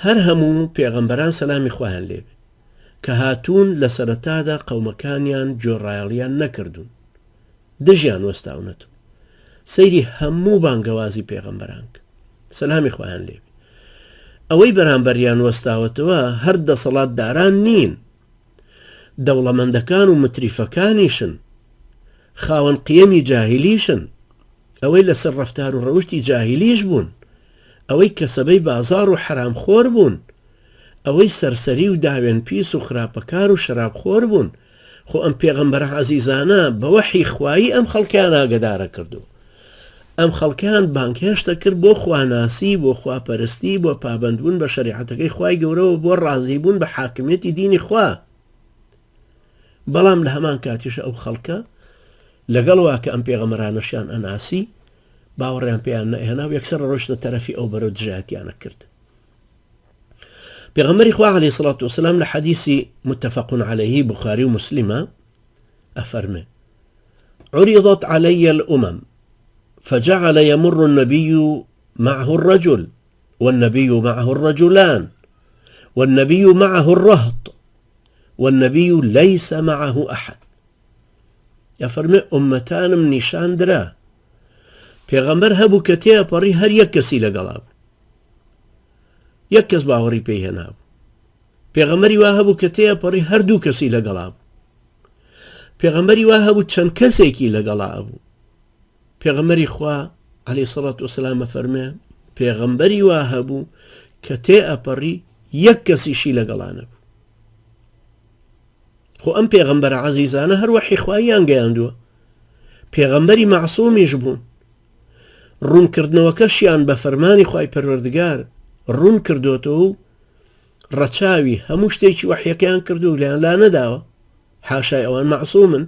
هەر هەموو پێغەمبەران سەلامی خۆیان لێبێ کە هاتوون لە سەرەتادا قەومەکانیان جۆڕایەڵیان نەکردوون، دژیان وەستاونەتەوە. سەیری هەموو بانگەوازی پێغەمبەران کرد سەلامی خۆیان لێبێ. ئەوەی بەرامبەریان وەستاوەتەوە هەر دەسەڵاتداران نین، دەوڵەمەندەکان و متریفەکانیشن، خاوەن قیەمی جاهیلیشن، ئەوەی لەسەر ڕەفتار و ڕەوشتی جاهیلیش بوون، ئەوەی کەسەبەی بازار و حرامخۆر بوون، ئەوەی سەرسەری و داوێن پیس و خراپەکار و شەرابخۆر بوون. خۆ ئەم پێغەمبەرە عەزیزانە بە وەحی خوایی ئەم خەڵکیان ئاگدارە کردو، ئەم خەڵکیان بانگهێشتە کرد بۆ خواناسی، بۆ خواپەرستی، بۆ پابەندبوون بە شەریعەتەکەی خوای گەورەوە، بۆ ڕازیبوون بە حاکمیەتی دینی خوا. بەڵام لە هەمان کاتیش ئەو خەڵکە لەگەڵوا کە ئەم پێغەمبەرانەشیان ئەناسی، باوەڕیان پێیان نەهێنا و یەکسەر ڕۆشتە تەرەفی ئەو بەرەو دژایەتیانە کرد. پێغەمبەری خوا عەلەیهی سەڵات وەسەلام لە حەدیثی متفق عەلەیهی بوخاری و مسلمە ئەفەرمێ: عرضت علي الأمم فجعل يمر النبي معه الرجل والنبي معه الرجلان والنبي معه الرهط والنبي ليس معه أحد. يفرمي أمتان من نشان درا پێغەمبەر هەبوو کە تێپەڕی هەر یەک کەسی لەگەڵا بوو، یەک کەس باوەڕی پێی هێنا بوو. پێغەمبەری وا هەبوو کە تێپەڕی هەردوو کەسی لەگەڵا بوو. پێغەمبەری وا هەبوو چەند کەسێکی لەگەڵا بوو. پێغەمبەری خوا عەلەیهی سەڵات وەسەلام ئەفەرمێ پێغەمبەری وا هەبوو کە تێئەپەڕی یەک کەسیشی لەگەڵا نەبوو. خۆ ئەم پێغەمبەرە عەزیزانە هەر وەحی خواییان گەیاندووە، پێغەمبەری مەعسوومیش بوون. ڕوونکردنەوەکەشیان بە فەرمانی خوای پەروەردگار ڕوون کردوتەوە و ڕەچاوی هەموو شتێکی وەحیەکەیان کردو و لیان لا نەداوە، حاشای ئەوان مەعسوومن.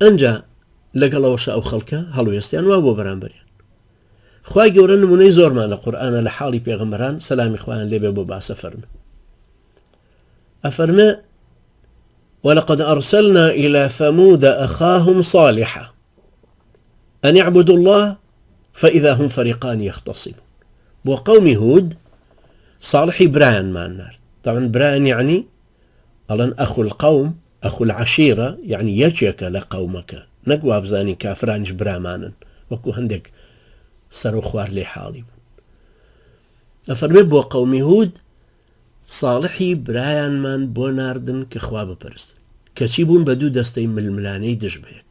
ئەنجا لەگەڵەوەش ئەو خەڵکە هەڵوێستیان وا بۆ بەرامبەریان. خوای گەورە نمونەی زۆرمان لە قورئانە لە حاڵی پێغەمبەران سەلامی خۆیان لێبێ بۆ باسە فەرمێ. ئەفەرمێ: ولقد أرسلنا إلى ثمود أخاهم صالحا أن يعبدوا الله فإذا هم فريقان يختصمون. وقوم هود صالحي براين ما النار. طبعا براين يعني ألان أخو القوم، أخو العشيرة، يعني يجيك لقومك، نقوى بزاني كافرانش برامانا وكو هندك سرو خوار لي حالي. أفرمي بو قوم هود صالحي براين من بو ناردن كخواب برست كتيبون بدو دستي ململاني دجبيك.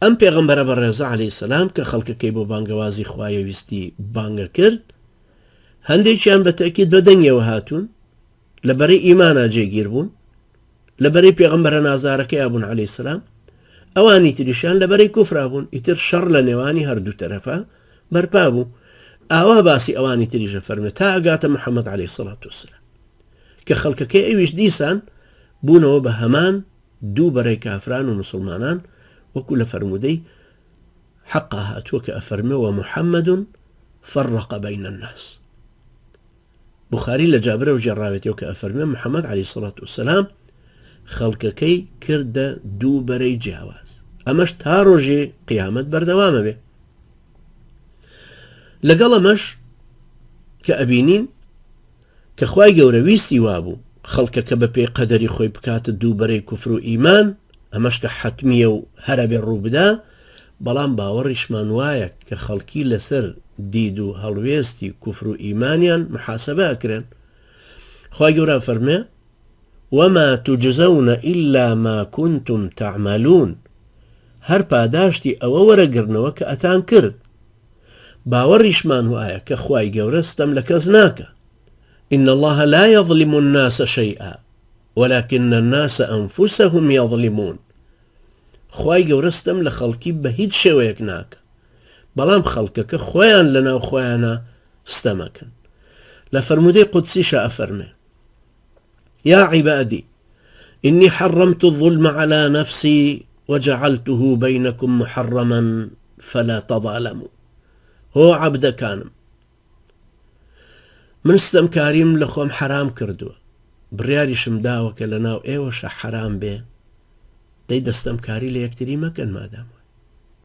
ئەم پێغەمبەرە بەڕێوزە عەلەیهی سەلام کە خەڵکەکەی بۆ بانگەوازی خوایە ویستی بانگە کرد، هەندێکیان بە تەکید بە دەنگەوە هاتوون، لەبەرەی ئیمانە جێگیر بوون، لەبەرەی پێغەمبەرە نازارەکەی بوون عەلەیهی سەلام. ئەوانی تریشیان لەبەرەی کوفرا بوون، ئیتر شەڕ لە نێوانی هەردوو تەرەفە بەرپا بوو. ئاوا باسی ئەوانی تریشە فەرمێ تا ئەگاتە محەممەد عەلەیهی سەڵات وەسەلام کە خەڵکەکەی ئەویش دیسان بوونەوە بە هەمان دوو بەرەی کافران و مسلمانان، وكل فرمودي حقها أتوك أفرمي ومحمد فرق بين الناس. بخاري لجابر وجراويتي وك أفرمي محمد عليه الصلاة والسلام خلقكي كرد دو بري جواز أمش تاروجي قيامة بردوام به لقال مش كأبينين كخواي جورويستي وابو خلقك ببي قدري خوي بكات دو بري كفر إيمان ئەمەش کە حتمیە و هەرە بێ ڕووبدا، بەڵام باوەڕیشمان وایە کە خەڵکی لەسەر دید و هەڵوێستی کوفر و ئیمانیان محاسبە ئەکرێن. خوای گەورە فەرمێ: وما تجزون إلا ما كنتم تعملون. هەر پاداشتی ئەوە وەرەگرنەوە کە ئەتان کرد. باوەڕیشمان وایە کە خوای گەورە ستەم لە کەس ناکە. إن الله لا يظلم الناس شيئا ولكن الناس أنفسهم يظلمون. خواي گەورەستم لە خەڵکی بە هیچ شێوەیەک ناکە، بەڵام خەڵکەکە خۆیان لەناو خۆیانە ستەمەکەن. لە فەرمودەی قودسیشە ئەفەرمێ: يا عبادي إني حرمت الظلم على نفسي وجعلته بينكم محرما فلا تظالموا. هو عبدەکانم من ستەمکاریم لە خۆم حرام کردووە، بڕیاریشم داوە کە لەناو ئێوەشە حرام بێ، دەی دەستەمکاری لە یەکتری مەکەن مادام